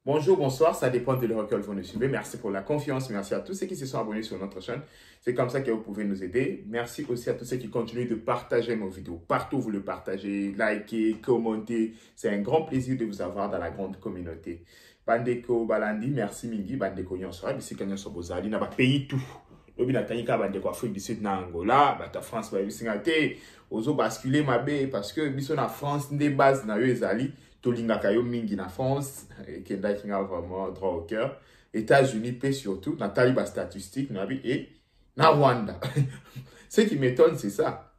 Bonjour, bonsoir, ça dépend de l'heure que vous nous suivez. Merci pour la confiance, merci à tous ceux qui se sont abonnés sur notre chaîne. C'est comme ça que vous pouvez nous aider. Merci aussi à tous ceux qui continuent de partager nos vidéos. Partout vous le partagez, likez, commentez. C'est un grand plaisir de vous avoir dans la grande communauté. Bandeko Balandi, merci Mingi, Bandeko Nyonsora, Bissi Kanyon Sobozali, n'a pas payé tout. Lobi na Tanika Bandeko Afrique du Sud na Angola, Bata France, Bissi Ngate, Ozo basculer ma bé, parce que Bissi na France, des bases na Ezali. Tolinga Kayo Mingi na France, Kenda qui a vraiment droit au cœur. États-Unis, paix surtout, dans Taliban statistique, et na Rwanda. Ce qui m'étonne, c'est ça.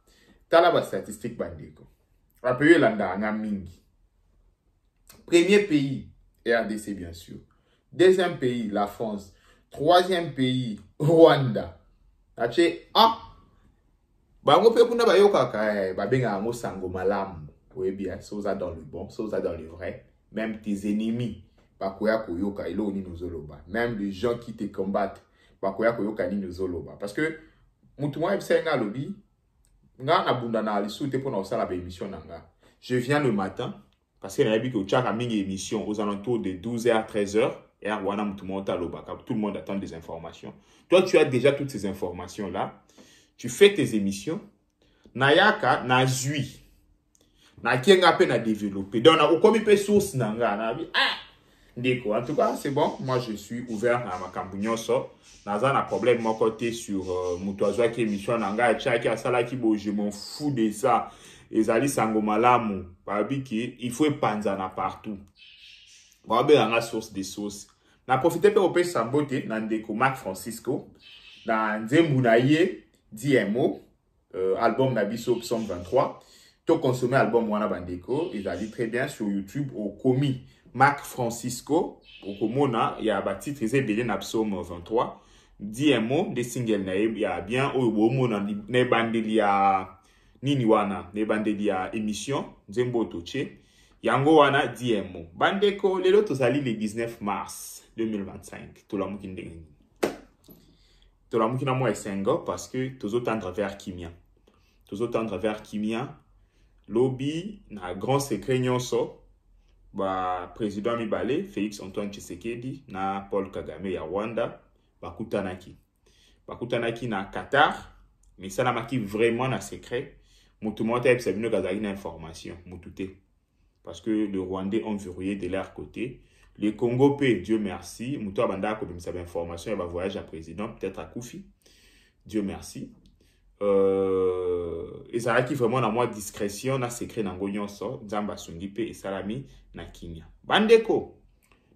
Taliban statistique, bandeko. Rappelez l'anda, na Mingi. Premier pays, RDC, bien sûr. Deuxième pays, la France. Troisième pays, Rwanda. Ah! Bango pe kuna bayoka ka babenga ngo sango malamu. Oui bien, ça vous a dans le bon, ça vous a dans le vrai. Même tes ennemis, bakoya koyoka ilo ni nozoloba. Même les gens qui te combattent, bakoya koyoka ni nozoloba. Parce que mutumwa ebsenga lobi, nga na bunda na alisute pour na sala ba émission nanga. Je viens le matin parce que na yabi ko tchaka mingi émission aux alentours de 12h 13h. Et wana mutumwa taloba, tout le monde attend des informations. Toi tu as déjà toutes ces informations là. Tu fais tes émissions. Nayaka na zui. Na kienga pe na développer. Donc na okomi pe source nanga na bi ndeko. En tout cas, c'est bon. Moi je suis ouvert à ma cambugnoso. Naza na problème mon côté sur mutoazwa qui émission nanga tchaki asala ki bo je m'en fous de ça. Ezali sango malamu. Babi ki il faut panzana partout. Babi nga source des sources. Na profiter pe opé sambote na ndeko Marc Francisco na nzembu na ye DMO album Nabiso Psalm 23. Tu consommer album Wana Bandeko, ils a dit très bien sur YouTube au commis Marc Francisco, au Komona, il y a un titre très bien dans Psalm 23. Dis un mot des singles il y a bien au Mona ne bandelia nini wana ne bandelia émission Zembo Toche. Yango wana dis un mot. Bandeko les autres allient le 19 mars 2025. Tout la mukinde. Tout la mukina moi single parce que tous autres vers Kimia. Tous autres vers Kimia. Lobby, na grand secret nyonso, ba président Mibale, Félix Antoine Tshisekedi, na Paul Kagame ya Rwanda, bakutanaki. Bakutanaki na Qatar, mais ça n'a maki vraiment na secret. Moutoumouata et Psabino Gazali na information, moutouté. Parce que les Rwandais ont verrouillé de leur côté. Les Congo P, Dieu merci. Moutou Abanda a comme ça information, il va voyager à président, peut-être à Koufi. Dieu merci. Et ça qui vraiment dans moi discrétion na secret na ngonyonso nzamba sungipe et salami na kinya bandeko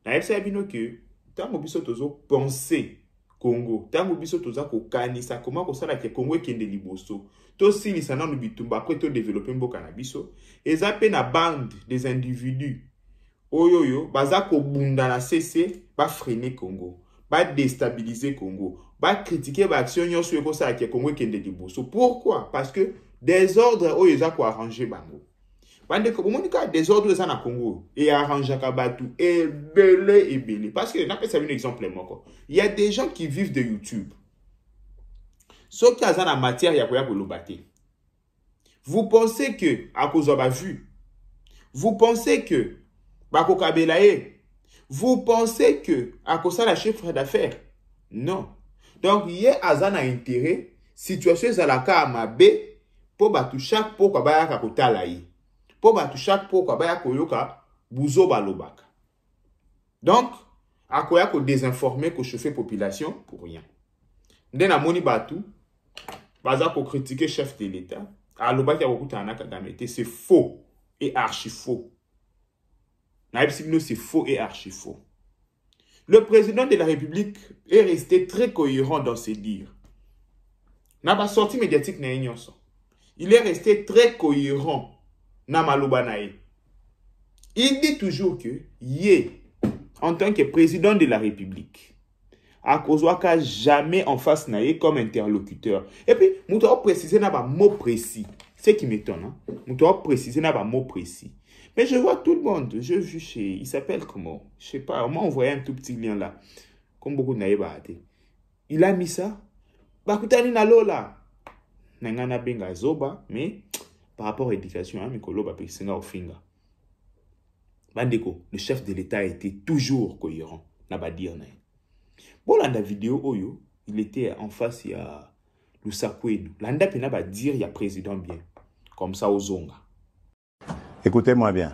na fsa bino que tango biso tozo penser Congo tango biso toza ko kanisa comment ko sala ke Congo kende liboso to silisa na bitumba après to développer mboka na biso eza pe na bande des individus oyoyo baza ko bunda na cc ba freiner Congo ba déstabiliser Congo, ba critiquer ba action nyonso eko sa ke Congo kende liboso. Pourquoi? Parce que des ordres o eza ko arranger bango. Bande ko monika des ordres eza na Congo et arranger ka batu et belé parce que n'a pas ça un exemple moko. Il y a des gens qui vivent de YouTube. Ceux qui ont la matière ya koya kolobate. Vous pensez que à cause de ba vue, vous pensez que ba kokabelaye. Vous pensez que à cause de la chiffre d'affaires? Non. Donc, il y a un intérêt, situation est à la cas à ma B, pour battre chaque pot kwa baya kakota laï. Pour battre chaque pot kwa baya koyoka, bouzo balobaka. Donc, à quoi ko désinformer, ko chauffer population pour rien.Nden a moni batu, baza ko critiquer chef de l'État, à l'obaki a kokuta anaka gamete, c'est faux et archi faux. C'est faux et archi faux. Le président de la République est resté très cohérent dans ses dires. N'a pas sorti médiatique na nyonso. Il est resté très cohérent na maloba nae. Il dit toujours que yé en tant que président de la République a kozwaka jamais en face nae comme interlocuteur. Et puis mouto préciser na ba mot précis. Ce qui m'étonne hein. Mouto préciser na ba mot précis. Mais je vois tout le monde. Je vu chez... Il s'appelle comment? Je sais pas. On m'a envoyé un tout petit lien là. Comme beaucoup de naïba. Il a mis ça. Bakutani na lola. Nangana benga zoba. Mais par rapport à l'éducation, Mikolo ba pesinga ofinga. Bandeko, le chef de l'État a été toujours cohérent. N'a pas dire. Bon, dans la vidéo, Oyo, il était en face, il y a Lusakouedou. L'anda n'a pas dire, il y a président bien. Comme ça, aux Zonga. Écoutez-moi bien.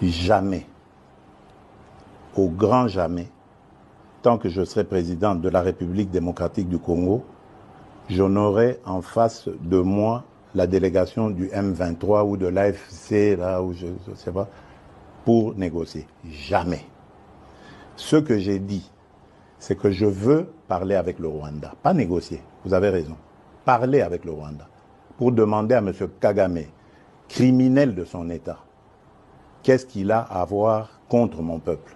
Jamais, au grand jamais, tant que je serai président de la République démocratique du Congo, je n'aurai en face de moi la délégation du M23 ou de l'AFC, là où je ne sais pas, pour négocier. Jamais. Ce que j'ai dit, c'est que je veux parler avec le Rwanda. Pas négocier, vous avez raison. Parler avec le Rwanda. Pour demander à M. Kagame, criminel de son État, qu'est-ce qu'il a à voir contre mon peuple?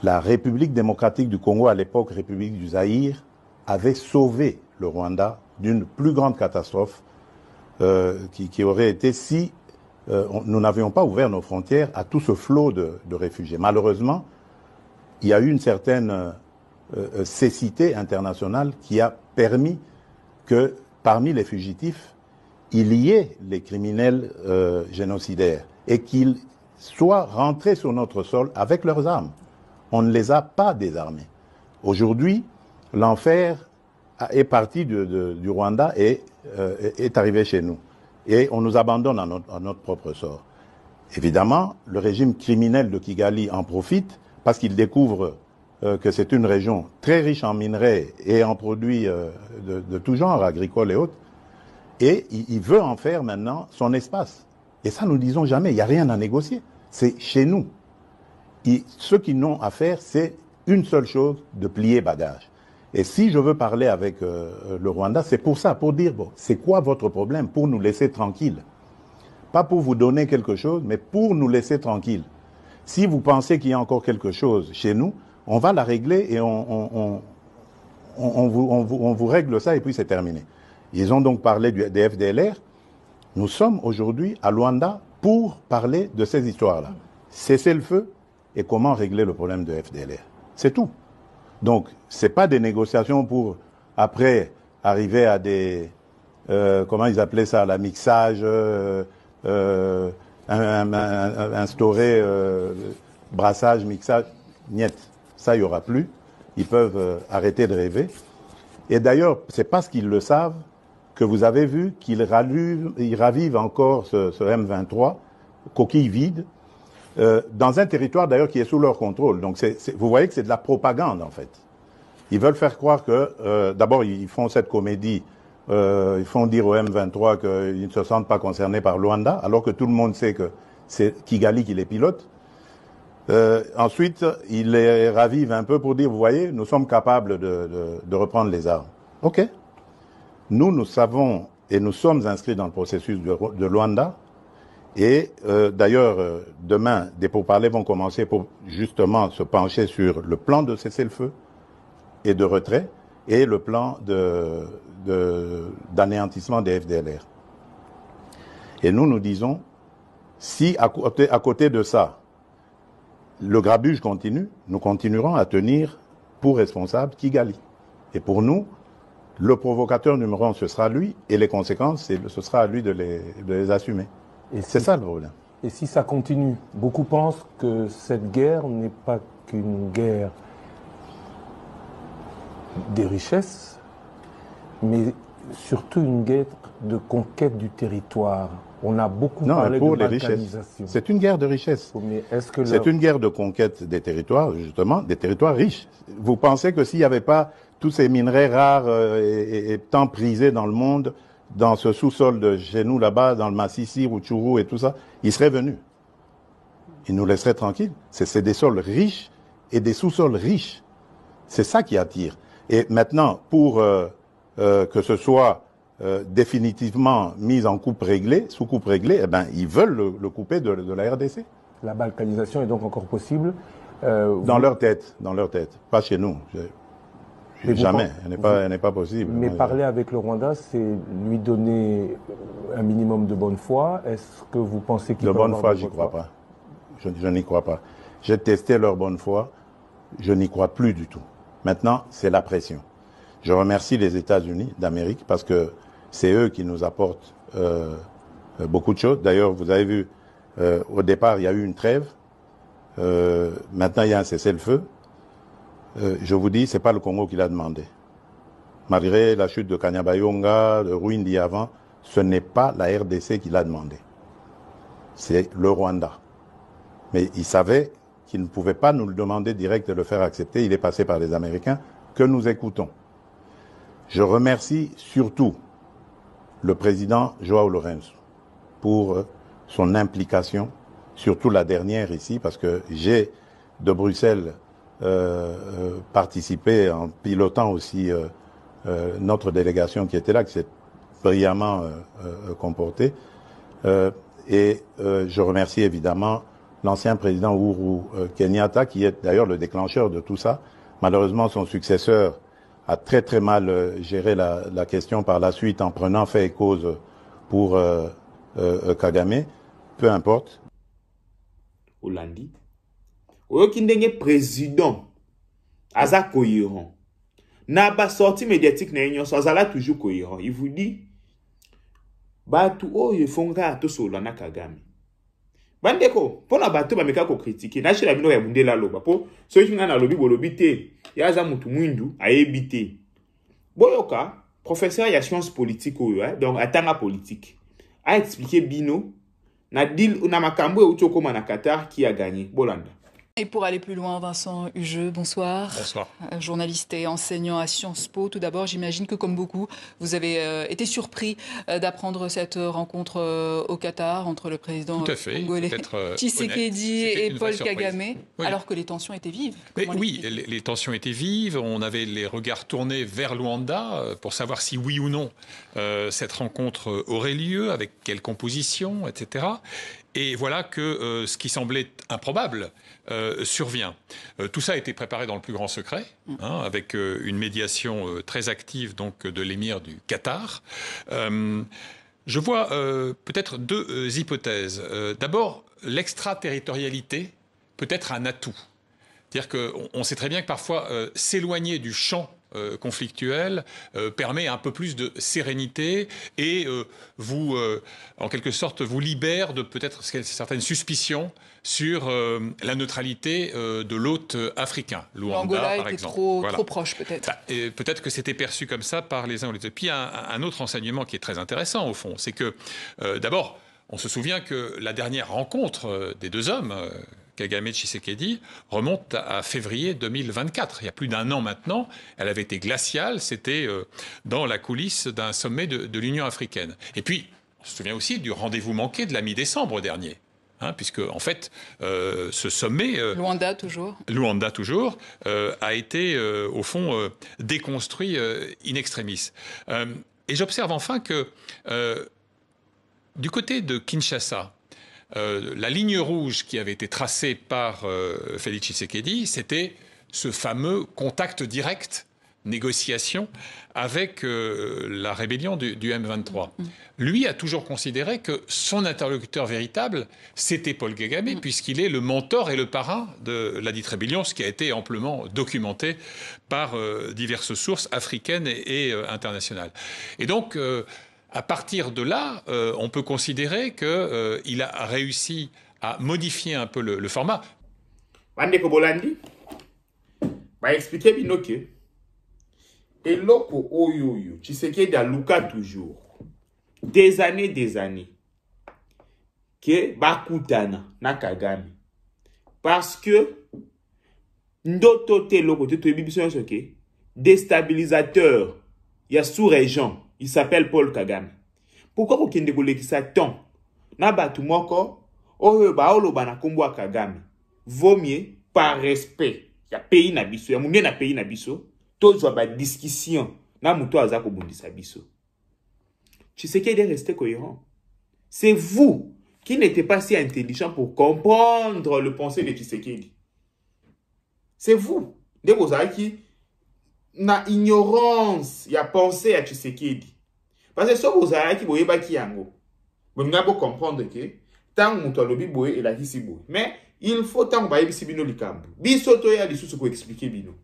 La République démocratique du Congo, à l'époque République du Zaïre, avait sauvé le Rwanda d'une plus grande catastrophe qui aurait été si nous n'avions pas ouvert nos frontières à tout ce flot de réfugiés. Malheureusement, il y a eu une certaine cécité internationale qui a permis que parmi les fugitifs, il y ait les criminels génocidaires et qu'ils soient rentrés sur notre sol avec leurs armes. On ne les a pas désarmés. Aujourd'hui, l'enfer est parti du Rwanda et est arrivé chez nous. Et on nous abandonne à notre propre sort. Évidemment, le régime criminel de Kigali en profite parce qu'il découvre que c'est une région très riche en minerais et en produits de tout genre, agricoles et autres. Et il veut en faire maintenant son espace. Et ça, nous disons jamais, il n'y a rien à négocier. C'est chez nous. Ce qu'ils n'ont à faire, c'est une seule chose, de plier bagage. Et si je veux parler avec le Rwanda, c'est pour ça, pour dire, bon, c'est quoi votre problème, pour nous laisser tranquilles. Pas pour vous donner quelque chose, mais pour nous laisser tranquilles. Si vous pensez qu'il y a encore quelque chose chez nous, on va la régler et on vous règle ça et puis c'est terminé. Ils ont donc parlé des FDLR. Nous sommes aujourd'hui à Luanda pour parler de ces histoires-là. Cesser le feu et comment régler le problème de FDLR. C'est tout. Donc, ce n'est pas des négociations pour, après, arriver à des... comment ils appelaient ça, la mixage, instaurer brassage, mixage. Niet. Ça, il n'y aura plus. Ils peuvent arrêter de rêver. Et d'ailleurs, c'est parce qu'ils le savent que vous avez vu qu'ils ravivent encore ce M23, coquille vide, dans un territoire d'ailleurs qui est sous leur contrôle. Donc vous voyez que c'est de la propagande en fait. Ils veulent faire croire que, d'abord ils font cette comédie, ils font dire au M23 qu'ils ne se sentent pas concernés par Luanda, alors que tout le monde sait que c'est Kigali qui les pilote. Ensuite, ils les ravivent un peu pour dire, vous voyez, nous sommes capables de reprendre les armes. Ok. Nous savons et nous sommes inscrits dans le processus de Luanda. Et d'ailleurs, demain, des pourparlers vont commencer pour justement se pencher sur le plan de cessez-le-feu et de retrait et le plan d'anéantissement des FDLR. Et nous disons, si à côté de ça, le grabuge continue, nous continuerons à tenir pour responsable Kigali. Et pour nous, le provocateur numéro 1, ce sera lui, et les conséquences, ce sera à lui de les assumer. C'est ça le problème. Et si ça continue, beaucoup pensent que cette guerre n'est pas qu'une guerre des richesses, mais surtout une guerre de conquête du territoire. On a beaucoup parlé de balkanisation. C'est une guerre de richesse. C'est une guerre de conquête des territoires, justement, des territoires riches. Vous pensez que s'il n'y avait pas tous ces minerais rares et tant prisés dans le monde, dans ce sous-sol de chez nous là-bas, dans le Massissi, Rutshuru et tout ça, ils seraient venus. Ils nous laisseraient tranquilles. C'est des sols riches et des sous-sols riches. C'est ça qui attire. Et maintenant, pour que ce soit définitivement mis en coupe réglée, sous coupe réglée, eh ben, ils veulent le couper de la RDC. La balkanisation est donc encore possible dans leur tête, pas chez nous. Jamais, elle n'est pas possible. Mais parler avec le Rwanda, c'est lui donner un minimum de bonne foi. Est-ce que vous pensez qu'il peut avoir de bonne foi? J'y crois pas. Je n'y crois pas. J'ai testé leur bonne foi, je n'y crois plus du tout. Maintenant, c'est la pression. Je remercie les États-Unis d'Amérique parce que c'est eux qui nous apportent beaucoup de choses. D'ailleurs, vous avez vu, au départ, il y a eu une trêve. Maintenant, il y a un cessez-le-feu. Je vous dis, c'est pas le Congo qui l'a demandé. Malgré la chute de Kanyabayonga, de Rwindi avant, ce n'est pas la RDC qui l'a demandé. C'est le Rwanda. Mais il savait qu'il ne pouvait pas nous le demander direct et le faire accepter. Il est passé par les Américains que nous écoutons. Je remercie surtout le président João Lourenço pour son implication, surtout la dernière ici, parce que j'ai de Bruxelles participé en pilotant aussi notre délégation qui était là, qui s'est brillamment comportée. Je remercie évidemment l'ancien président Uhuru Kenyatta, qui est d'ailleurs le déclencheur de tout ça. Malheureusement, son successeur a très très mal géré la question par la suite en prenant fait et cause pour Kagame. Peu importe. Hollandi. Oyokindenge président aza cohérent. Na ba sortie médiatique na union azala toujours cohérent. Il vous dit batu oyo fonga to solo na Kagame. Bandeko, pona batu ba meka ko critiquer. Na shira bino ya bundela loba po so yinga na lobi bolobi te. Ya za mutu mwindu ayebi te. Boyoka, professeur ya sciences politiques oyo, donc atanga politique. A expliqué bino na deal na makambo e uti okoma na Qatar qui a gagné. Bolanda. Et pour aller plus loin, Vincent Hugeux, bonsoir. Bonsoir. Journaliste et enseignant à Sciences Po. Tout d'abord, j'imagine que comme beaucoup, vous avez été surpris d'apprendre cette rencontre au Qatar entre le président congolais Tshisekedi et Paul Kagame, oui, alors que les tensions étaient vives. Oui, les tensions étaient vives. On avait les regards tournés vers Luanda pour savoir si oui ou non cette rencontre aurait lieu, avec quelle composition, etc. Et voilà que ce qui semblait improbable survient. Tout ça a été préparé dans le plus grand secret, avec une médiation très active donc, de l'émir du Qatar. Je vois peut-être deux hypothèses. D'abord, l'extraterritorialité peut être un atout. C'est-à-dire qu'on sait très bien que parfois s'éloigner du champ conflictuel permet un peu plus de sérénité et vous, en quelque sorte, vous libère de peut-être certaines suspicions sur la neutralité de l'hôte africain, Luanda par exemple. Trop proche peut-être. Peut-être que c'était perçu comme ça par les uns ou les autres. Puis un autre enseignement qui est très intéressant au fond, c'est que d'abord, on se souvient que la dernière rencontre des deux hommes, Kagame et Tshisekedi, remonte à février 2024. Il y a plus d'un an maintenant, elle avait été glaciale, c'était dans la coulisse d'un sommet de l'Union africaine. Et puis, on se souvient aussi du rendez-vous manqué de la mi-décembre dernier. Puisque, en fait, ce sommet... Luanda toujours, a été, au fond, déconstruit in extremis. Et j'observe enfin que, du côté de Kinshasa, la ligne rouge qui avait été tracée par Félix Tshisekedi, c'était ce fameux contact direct, négociation, avec la rébellion du M23. Lui a toujours considéré que son interlocuteur véritable, c'était Paul Kagame, puisqu'il est le mentor et le parrain de la dite rébellion, ce qui a été amplement documenté par diverses sources africaines et internationales. Et donc... à partir de là, on peut considérer qu'il a réussi à modifier un peu le format. Bandeko Bolandi, va expliquer bino que eloko oyoyo, Tshisekedi a luka toujours, des années, que bakutana na Kagame. Parce que, ndoto te loko te bibiso yoke, déstabilisateur, il y a sous-région. Il s'appelle Paul Kagame. Pourquoi vous kende kolekisa tant na batu moko oyo ba oloba na kombo Kagame? Vaut mieux par respect ya pays na biso, ya munye na pays na biso, tozwa ba discussion na muto aza ko bundisa biso. Tshisekedi est resté cohérent. C'est vous qui n'étiez pas si intelligent pour comprendre le pensée de Tshisekedi. C'est vous. De vous qui na ignorance ya pensée à Tshisekedi. Parce que si vous avez qui boye baki yango, vous n'avez pas comprendre que tant que vous lobi boye et la kisi boye. Mais il faut tant que vous bino likambo. Biso to ya lisusu ko expliquer bino.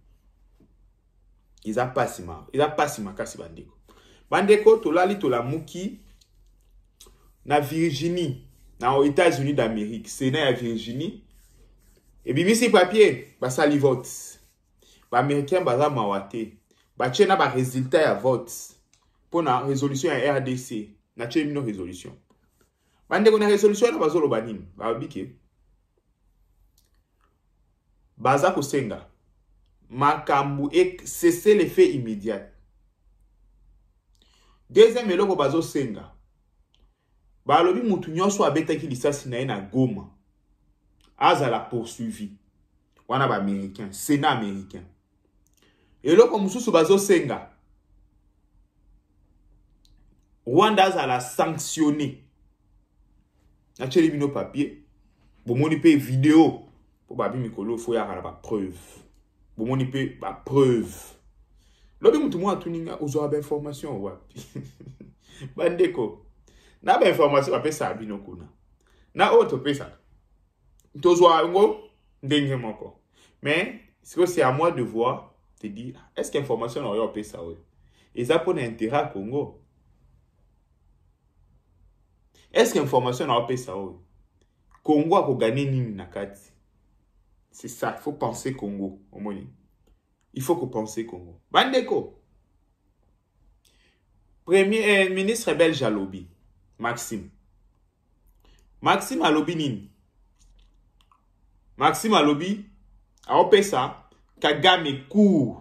Ils a pas si mal. Ils a pas si makasi bandeko. Bandeko to lali to la muki na Virginie, aux États-Unis d'Amérique, Sénat à Virginie, et bien, si papier, bah ça li vote. Bah américain, bah ça mawate. Bah tchè na bah résultat à vote. Pour la résolution à RDC, na tchè une résolution. Bah ndeko na résolution na bazolo banim, bah bike. Bah za kosenga. Makambu et cesser l'effet immédiat. Deuxième eloko bazo senga. Bah lobi mutu nyonso abetaki lisasi na ye na Goma. Azala poursuivi. Wana ba américain, Sénat américain. Eloko mususu bazo senga. Rwanda azala sanctionné. Na tcheli bino papier. Bomoni pe vidéo. Pour babi mikolo faut ya ba preuve. Bomoni pe ba preuve. Lobi mutu mwa tuninga ozo ba information wapi. Bandeko. Na ba information ba pesa bino kuna. Na auto pesa. Tozwa ngo ndenge moko. Mais c'est à moi de voir, te dire est-ce que l'information n'a pas pesa oui. Et ça pour l'intérêt à Congo. Est-ce que l'information n'a pas pesa oui. Congo a gagné nini nakati. C'est ça, il faut penser Congo, omoni. Il faut que penser Congo. Bandeko. Premier ministre belge à lobby, Maxime. Maxime a lobby nini. Maxime a lobby a opesa Kagame cours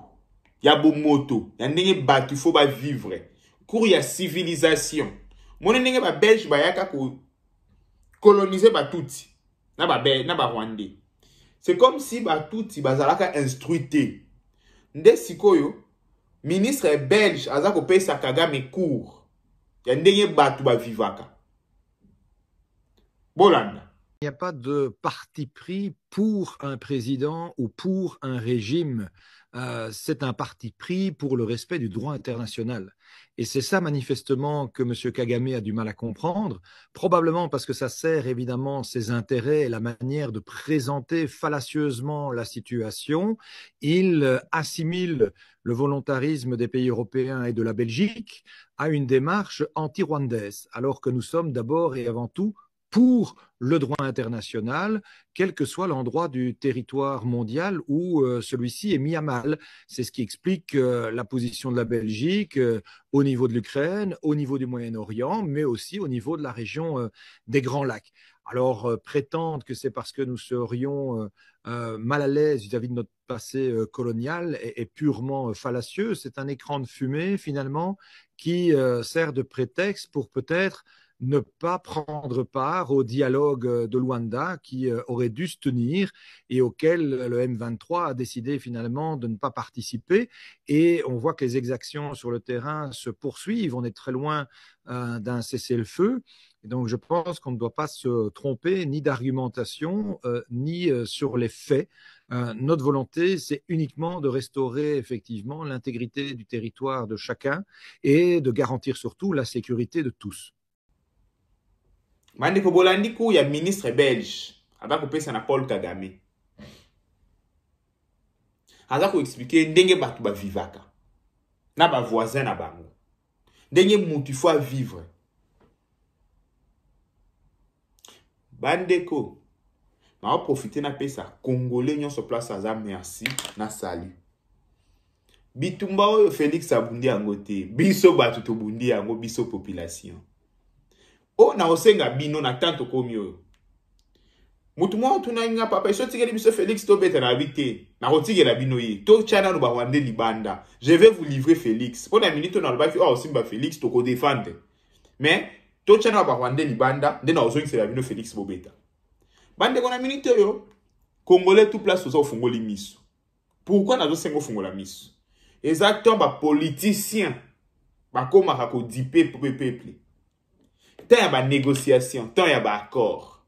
ya bomoto ya ndenge batu faut ba vivre cours ya civilisation mona ndenge ba belge ba yaka ko coloniser ba tuti na ba rwandais. C'est comme si ba tuti bazalaka instruité nde sikoyo ministre belge aza ko pesa Kagame cours ya ndenge batu ba vivaka Bolanda. Il n'y a pas de parti pris pour un président ou pour un régime. C'est un parti pris pour le respect du droit international. Et c'est ça manifestement que M. Kagame a du mal à comprendre, probablement parce que ça sert évidemment ses intérêts et la manière de présenter fallacieusement la situation. Il assimile le volontarisme des pays européens et de la Belgique à une démarche anti-rwandaise, alors que nous sommes d'abord et avant tout pour le droit international, quel que soit l'endroit du territoire mondial où celui-ci est mis à mal. C'est ce qui explique la position de la Belgique au niveau de l'Ukraine, au niveau du Moyen-Orient, mais aussi au niveau de la région des Grands Lacs. Alors, prétendre que c'est parce que nous serions mal à l'aise vis-à-vis de notre passé colonial est purement fallacieux. C'est un écran de fumée, finalement, qui sert de prétexte pour peut-être ne pas prendre part au dialogue de Luanda qui aurait dû se tenir et auquel le M23 a décidé finalement de ne pas participer. Et on voit que les exactions sur le terrain se poursuivent. On est très loin d'un cessez-le-feu. Et donc je pense qu'on ne doit pas se tromper ni d'argumentation ni sur les faits. Notre volonté, c'est uniquement de restaurer effectivement l'intégrité du territoire de chacun et de garantir surtout la sécurité de tous. Mandeko bolandi ku ya ministre belge aza kopesa na Paul Kagame aza ko expliquer ndenge batu ba vivaka na ba voisin na bango ndenge mutu faut vivre. Bandeko ma profiter na pesa congolais nyonso place aza merci na salut bitumba oyo Félix abundi yango te biso batu to bundi yango biso population. Oh, na osenga bino na tanto komi oyo. Mutu mwa tunanga papa iso tigeli biso Félix to beta na habité. Na rotigela bino ye. To chana no ba wande libanda. Je vais vous livrer Félix. Pour la minute na lobaki oh simba Félix to ko défendre. Mais to chana ba wande libanda nde na ozongi sela bino Félix bobeta. Bande kona minute yo. Congolais tout place ozo fungoli miso. Pourquoi na zo sengo fungola miso? Exactement ba politicien. Ba koma ka ko dipe peuple. Tant il y a des négociations, tant il y a des accords.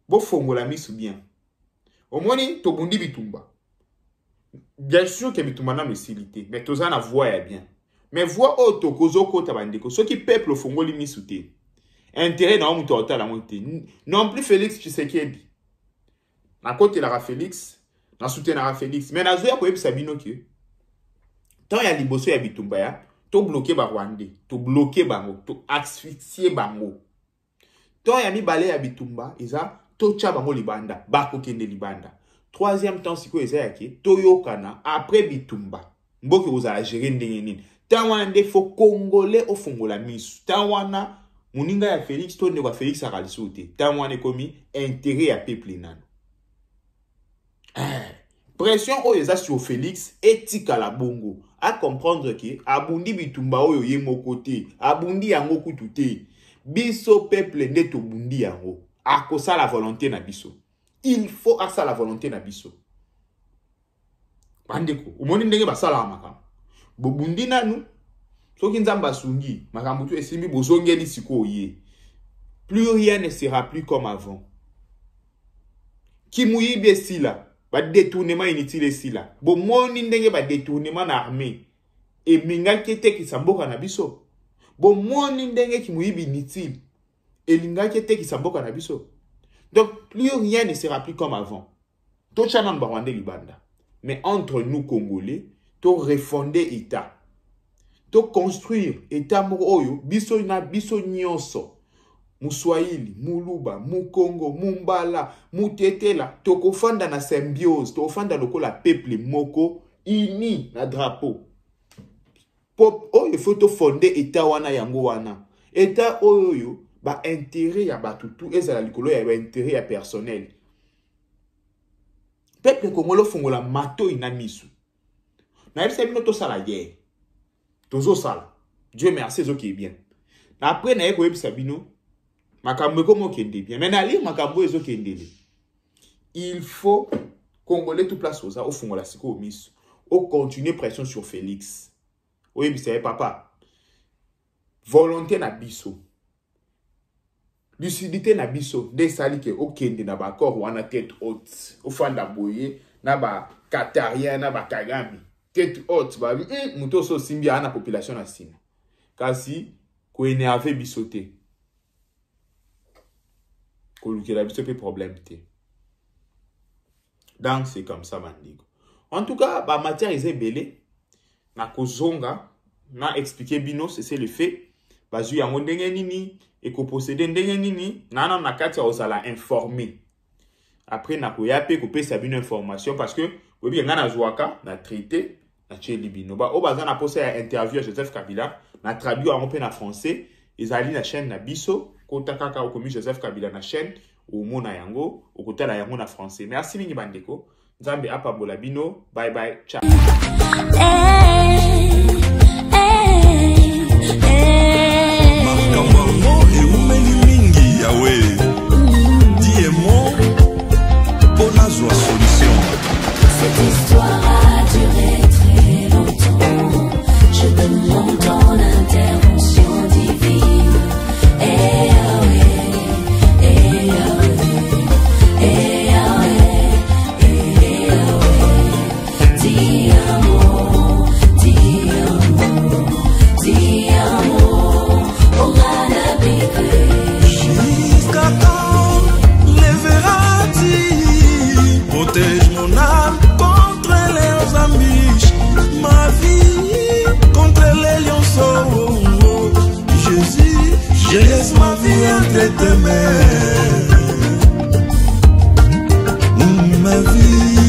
Bon, fongo la mise bien. Au moins, to bundi bitumba. Bien sûr que bitumba n'a facilité, mais to zana voix bien. Mais voix auto kozo kota bandeko, ceux qui peuple fongo li misute. Intérêt na omu tota la monte. Non plus Félix Tshisekedi. Na côté la Félix, na soutenir Félix, mais na zoya ko yebisa bino ke. Tant il y a liboso ya bitumba ya, to bloquer ba Rwandais, to bloquer bango, to asphyxier bango. To ya mibale ya bitumba, eza to tcha bango libanda, bako kende libanda. Troisième temps, siko eza yake, to yokana, après bitumba. Mboki oza gérer ndenge nini. Tawande fo Congolais au fongola misu. Tawana, muninga ya Félix, to ne wa Félix akalisote. Tawane komi, intérêt ya peuple nano. Pression oyeza sur Félix, éthique à la bongo. À comprendre que, abundi bitumba oyo ye mokote, abundi yango kutute. Biso peuple neto bundi yango. Akosa la volonté na biso. Il faut asa la volonté na biso. Bandeko, umoni ndenge basala makam. Bobundi nanu, soki nzamba sungi, makambutu esimbi bozongeli siko ye. Plus rien ne sera plus comme avant. Kimuyibe sila, ba détournement inutile sila. Bo moni ndenge ba détournement na armée. E minga kete kisamboka na biso. Bo moni ndenge kimuyibi inutile. E linga kete kisamboka na biso. Donc, plus rien ne sera plus comme avant. Tout chanan barwande libanda. Mais entre nous, Congolais, to refonder État. To construire État oyo, biso na biso nyonso. Muswahili, Muluba, Mukongo, Mumbala, Mutetela, to kofanda na symbiose, to kofanda lokola peuple moko, ini na drapeau. Pop, il faut to fonder État wana yango wana. État oyo, ba intérêt ya batutu ezala likolo ya ba intérêt ya personnel. Peuple Congolo fongola mato inamisu. Na yebisa bino to sala guerre. Tozo sala. Dieu merci zo qui est bien. Na après na yeko yebisa bino makambo komo kende bien. Mais na li makambo ezo kendele. Il faut Congolais tout place oza au fongola siko misu. Au continuer pression sur Félix. O yebisa papa. Volonté na biso. Lucidité na biso de sali ke okende na ba corps wana tête haute ofanda boye na ba Qatarien na ba Kagame tête haute ba muto so simbi ana population na sima kasi ko énerver bisoté ko lukela biso pe problème te. Donc c'est comme ça mandigo. En tout cas ba matière est belé na kozonga na expliquer bino c'est le fait bazu ya ndenge nini et ko posséder ndenge nini nana na kati ya osala informer après na ko yape ko pesa bino information parce que obi nga na zwaka na traité na tcheli bino ba o baza na posa ya interview Joseph Kabila na traduit en na français ezali na chaîne na biso ko takaka ko Joseph Kabila na chaîne o mona yango o kotala yango na français. Merci mingi bandeko, nzambe apambola bino, bye bye, ciao. Cette histoire a duré très longtemps. Je demande ton intervention divine. Dis un mot, oh jusqu'à quand leveras-tu? Protège mon âme contre les ambiches, ma vie contre les lionceaux. Jésus, je laisse ma vie entre tes mains. Ma vie.